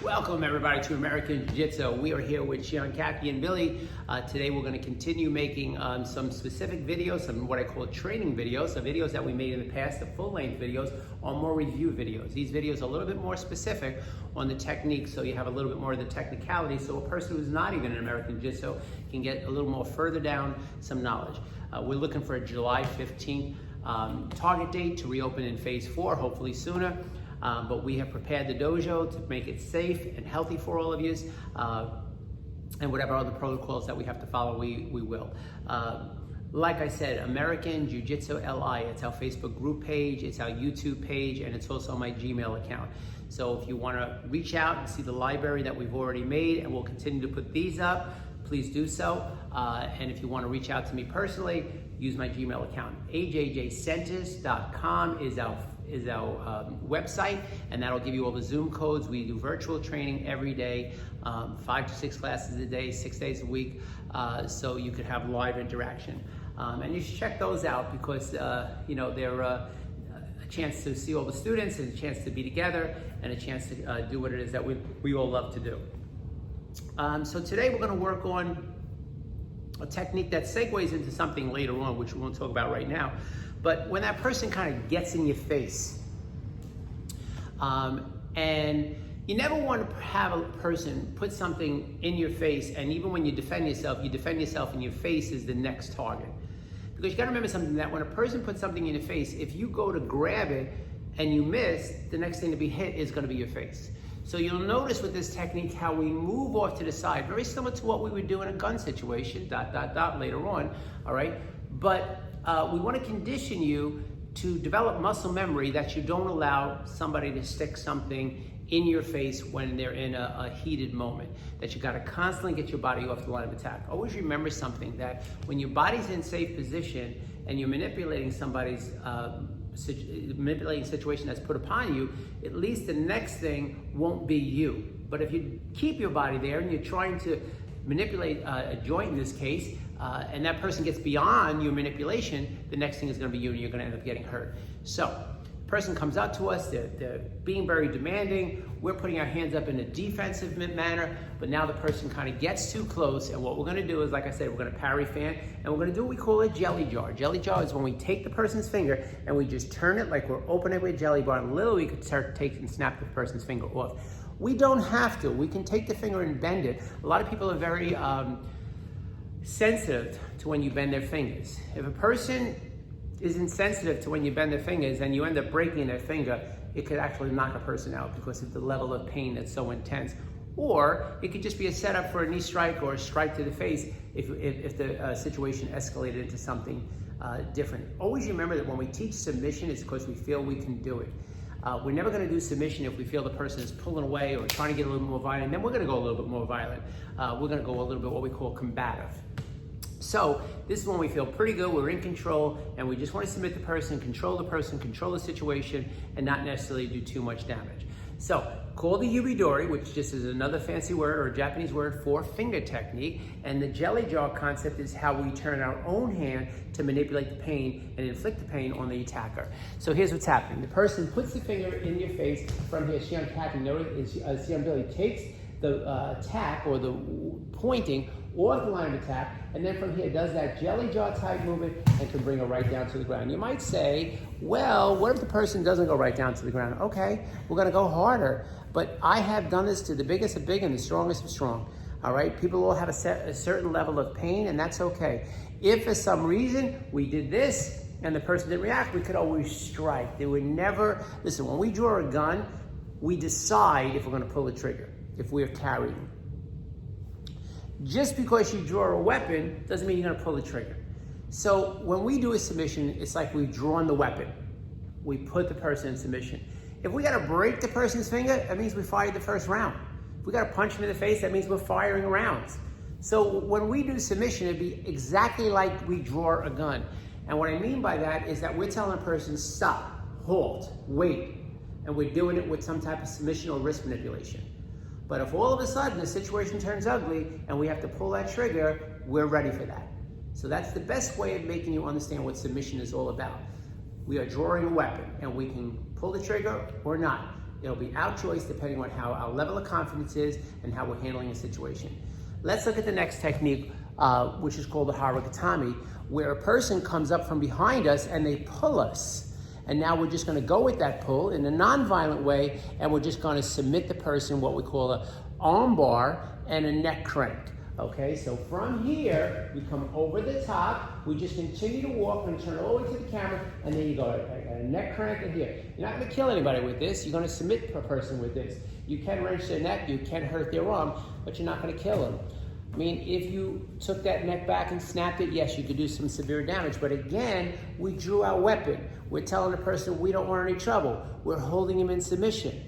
Welcome everybody to American Jiu-Jitsu. We are here with Sean, Kathy, and Billy. Today we're going to continue making some specific videos, some what I call training videos, so videos that we made in the past, the full-length videos, or more review videos. These videos are a little bit more specific on the technique, so you have a little bit more of the technicality, so a person who's not even in American Jiu-Jitsu can get a little more further down some knowledge. We're looking for a July 15th target date to reopen in phase 4, hopefully sooner. But we have prepared the dojo to make it safe and healthy for all of you, and whatever other protocols that we have to follow, we will. Like I said, American Jiu-Jitsu LI, it's our Facebook group page, it's our YouTube page, and it's also my Gmail account. So if you want to reach out and see the library that we've already made, and we'll continue to put these up, please do so. And if you want to reach out to me personally, use my Gmail account. ajjcenters.com is our website, and that'll give you all the Zoom codes. We do virtual training every day, 5 to 6 classes a day, 6 days a week, so you could have live interaction. And you should check those out because they're a chance to see all the students, and a chance to be together, and a chance to do what it is that we all love to do. So today we're going to work on a technique that segues into something later on, which we won't talk about right now. But when that person kind of gets in your face, and you never want to have a person put something in your face, and even when you defend yourself and your face is the next target. Because you got to remember something, that when a person puts something in your face, if you go to grab it and you miss, the next thing to be hit is going to be your face. So you'll notice with this technique how we move off to the side, very similar to what we would do in a gun situation, ... later on, all right? But we want to condition you to develop muscle memory that you don't allow somebody to stick something in your face when they're in a heated moment, that you got to constantly get your body off the line of attack. Always remember something, that when your body's in safe position and you're manipulating somebody's situation that's put upon you, at least the next thing won't be you. But if you keep your body there and you're trying to manipulate a joint in this case, and that person gets beyond your manipulation, the next thing is going to be you, and you're going to end up getting hurt. So, person comes up to us, they're being very demanding, we're putting our hands up in a defensive manner, but now the person kind of gets too close, and what we're going to do is, like I said, we're going to parry fan, and we're going to do what we call a jelly jar. Jelly jar is when we take the person's finger and we just turn it like we're opening a jelly bar, and literally we could start to take and snap the person's finger off. We don't have to. We can take the finger and bend it. A lot of people are very sensitive to when you bend their fingers. If a person is insensitive to when you bend their fingers and you end up breaking their finger, it could actually knock a person out because of the level of pain that's so intense. Or it could just be a setup for a knee strike or a strike to the face if the situation escalated into something different. Always remember that when we teach submission, it's because we feel we can do it. We're never going to do submission if we feel the person is pulling away or trying to get a little more violent. Then we're going to go a little bit more violent. We're going to go a little bit what we call combative. So this is when we feel pretty good, we're in control, and we just want to submit the person, control the situation, and not necessarily do too much damage. So call the yubidori, which just is another fancy word or a Japanese word for finger technique, and the jelly jar concept is how we turn our own hand to manipulate the pain and inflict the pain on the attacker. So here's what's happening. The person puts the finger in your face from here. Sean, Kathy, notice Sean Billy takes the attack or the pointing or the line of attack, and then from here does that jelly jaw type movement and can bring her right down to the ground. You might say, well, what if the person doesn't go right down to the ground? Okay, we're gonna go harder. But I have done this to the biggest of big and the strongest of strong. All right, people all have a certain level of pain, and that's okay. If for some reason we did this and the person didn't react, we could always strike. They would never, listen, when we draw a gun, we decide if we're gonna pull the trigger, if we're carrying. Just because you draw a weapon doesn't mean you're gonna pull the trigger. So when we do a submission, it's like we've drawn the weapon. We put the person in submission. If we gotta break the person's finger, that means we fired the first round. If we gotta punch him in the face, that means we're firing rounds. So when we do submission, it'd be exactly like we draw a gun. And what I mean by that is that we're telling a person, stop, halt, wait. And we're doing it with some type of submission or wrist manipulation. But if all of a sudden the situation turns ugly and we have to pull that trigger, we're ready for that. So that's the best way of making you understand what submission is all about. We are drawing a weapon and we can pull the trigger or not. It'll be our choice depending on how our level of confidence is and how we're handling a situation. Let's look at the next technique, which is called the haragatami, where a person comes up from behind us and they pull us. And now we're just going to go with that pull in a non-violent way, and we're just going to submit the person, what we call an arm bar and a neck crank. Okay, so from here, we come over the top, we just continue to walk and turn all the way to the camera, and then you go, a neck crank in here. You're not gonna kill anybody with this, you're gonna submit a person with this. You can wrench their neck, you can hurt their arm, but you're not gonna kill them. I mean, if you took that neck back and snapped it, yes, you could do some severe damage, but again, we drew our weapon. We're telling the person we don't want any trouble. We're holding him in submission,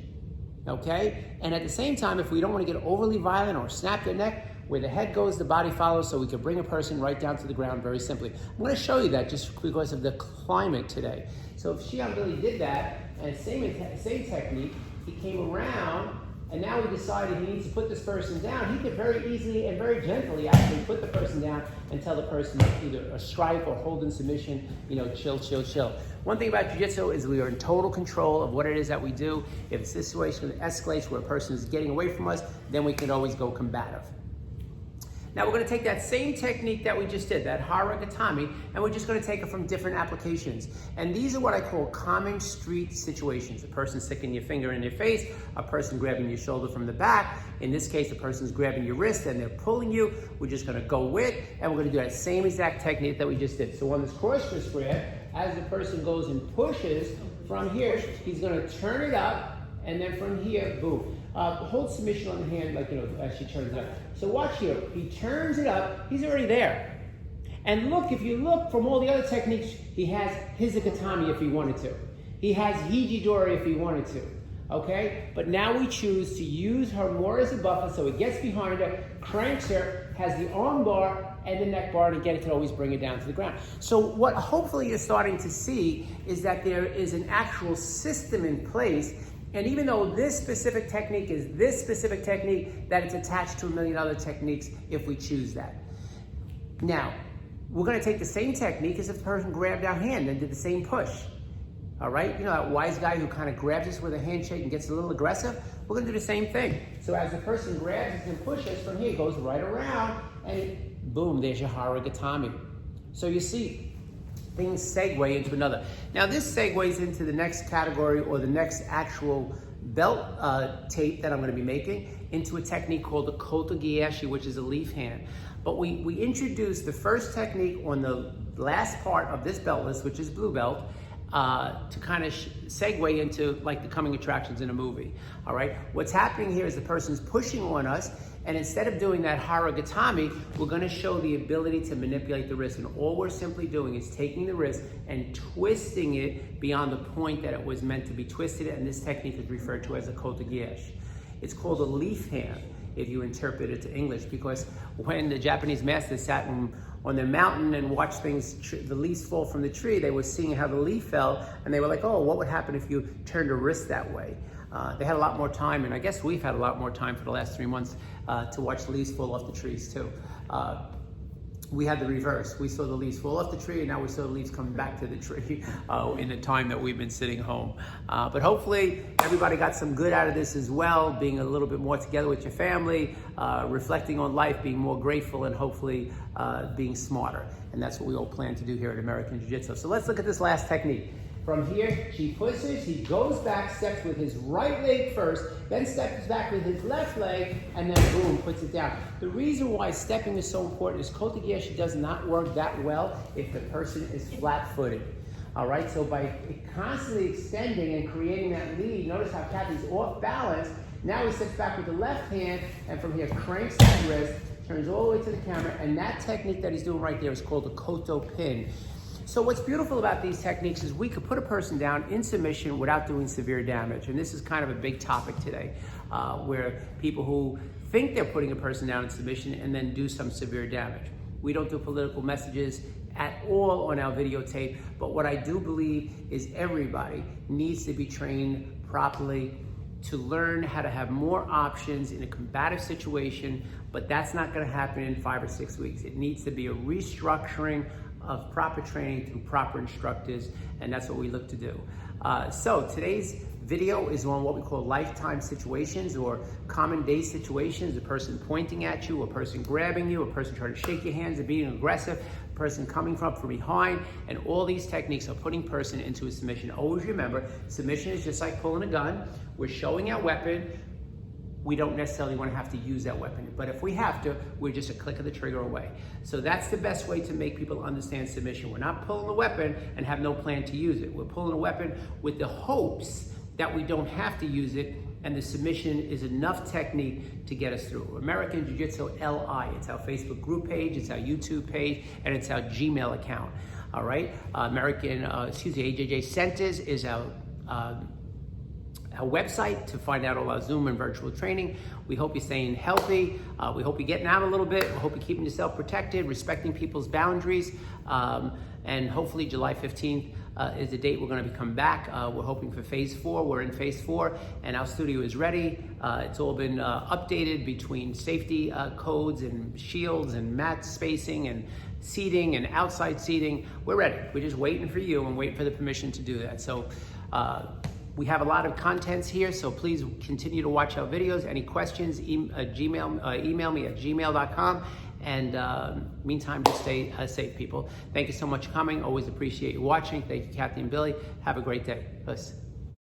okay? And at the same time, if we don't want to get overly violent or snap their neck, where the head goes, the body follows, so we can bring a person right down to the ground very simply. I'm going to show you that just because of the climate today. So if Shion really did that, and same technique, he came around, and now he decided he needs to put this person down. He could very easily and very gently actually put the person down and tell the person either a strike or hold in submission, chill, chill, chill. One thing about jiu-jitsu is we are in total control of what it is that we do. If a situation escalates where a person is getting away from us, then we can always go combative. Now we're going to take that same technique that we just did, that haragatami, and we're just going to take it from different applications. And these are what I call common street situations. A person sticking your finger in your face, a person grabbing your shoulder from the back. In this case, the person's grabbing your wrist and they're pulling you. We're just going to go with, and we're going to do that same exact technique that we just did. So on this cross fist grab, as the person goes and pushes from here, he's going to turn it up, and then from here, boom. Hold submission on the hand, as she turns it up. So watch here. He turns it up. He's already there. And look, if you look from all the other techniques, he has hizagatami if he wanted to. He has hijidori if he wanted to. Okay? But now we choose to use her more as a buffer, so he gets behind her, cranks her, has the arm bar and the neck bar, and again, it can always bring it down to the ground. So what hopefully you're starting to see is that there is an actual system in place. And even though this specific technique is this specific technique, that it's attached to a million other techniques if we choose that. Now, we're going to take the same technique as if the person grabbed our hand and did the same push. All right? You know that wise guy who kind of grabs us with a handshake and gets a little aggressive? We're going to do the same thing. So as the person grabs us and pushes from here, it goes right around, and boom, there's your haragatami. So you see, things segue into another. Now this segues into the next category, or the next actual belt tape that I'm going to be making, into a technique called the koto-gieshi, which is a leaf hand. But we introduced the first technique on the last part of this belt list, which is blue belt, to kind of segue into like the coming attractions in a movie. All right, what's happening here is the person's pushing on us, and instead of doing that haragatami, we're going to show the ability to manipulate the wrist. And all we're simply doing is taking the wrist and twisting it beyond the point that it was meant to be twisted. And this technique is referred to as a koto-gieshi. It's called a leaf hand if you interpret it to English, because when the Japanese masters sat on their mountain and watched the leaves fall from the tree, they were seeing how the leaf fell, and they were like, oh, what would happen if you turned a wrist that way? They had a lot more time, and I guess we've had a lot more time for the last 3 months to watch the leaves fall off the trees too. We had the reverse. We saw the leaves fall off the tree, and now we saw the leaves come back to the tree in the time that we've been sitting home. But hopefully everybody got some good out of this as well, being a little bit more together with your family, reflecting on life, being more grateful, and hopefully being smarter. And that's what we all plan to do here at American Jiu-Jitsu. So let's look at this last technique. From here, she pushes, he goes back, steps with his right leg first, then steps back with his left leg, and then boom, puts it down. The reason why stepping is so important is koto-gieshi does not work that well if the person is flat-footed. All right, so by constantly extending and creating that lead, notice how Kathy's off balance. Now he steps back with the left hand, and from here cranks that wrist, turns all the way to the camera, and that technique that he's doing right there is called the koto pin. So what's beautiful about these techniques is we could put a person down in submission without doing severe damage. And this is kind of a big topic today, where people who think they're putting a person down in submission and then do some severe damage. We don't do political messages at all on our videotape, but what I do believe is everybody needs to be trained properly to learn how to have more options in a combative situation, but that's not gonna happen in 5 or 6 weeks. It needs to be a restructuring of proper training through proper instructors, and that's what we look to do. So today's Video is on what we call lifetime situations or common day situations, a person pointing at you, a person grabbing you, a person trying to shake your hands and being aggressive, a person coming from behind, and all these techniques are putting person into a submission. Always remember, submission is just like pulling a gun. We're showing our weapon. We don't necessarily want to have to use that weapon, but if we have to, we're just a click of the trigger away. So that's the best way to make people understand submission. We're not pulling a weapon and have no plan to use it. We're pulling a weapon with the hopes that we don't have to use it, and the submission is enough technique to get us through. American Jiu-Jitsu LI, it's our Facebook group page, it's our YouTube page, and it's our Gmail account. All right, AJJ Centers is our website to find out all our Zoom and virtual training. We hope you're staying healthy. We hope you're getting out a little bit. We hope you're keeping yourself protected, respecting people's boundaries. And hopefully July 15th is the date we're going to come back. We're hoping for phase 4. We're in phase 4 and our studio is ready. It's all been updated between safety codes and shields and mat spacing and seating and outside seating. We're ready. We're just waiting for you and waiting for the permission to do that. So we have a lot of contents here, so please continue to watch our videos. Any questions, email me at gmail.com. And meantime, just stay safe, people. Thank you so much for coming. Always appreciate you watching. Thank you, Kathy and Billy. Have a great day. Peace.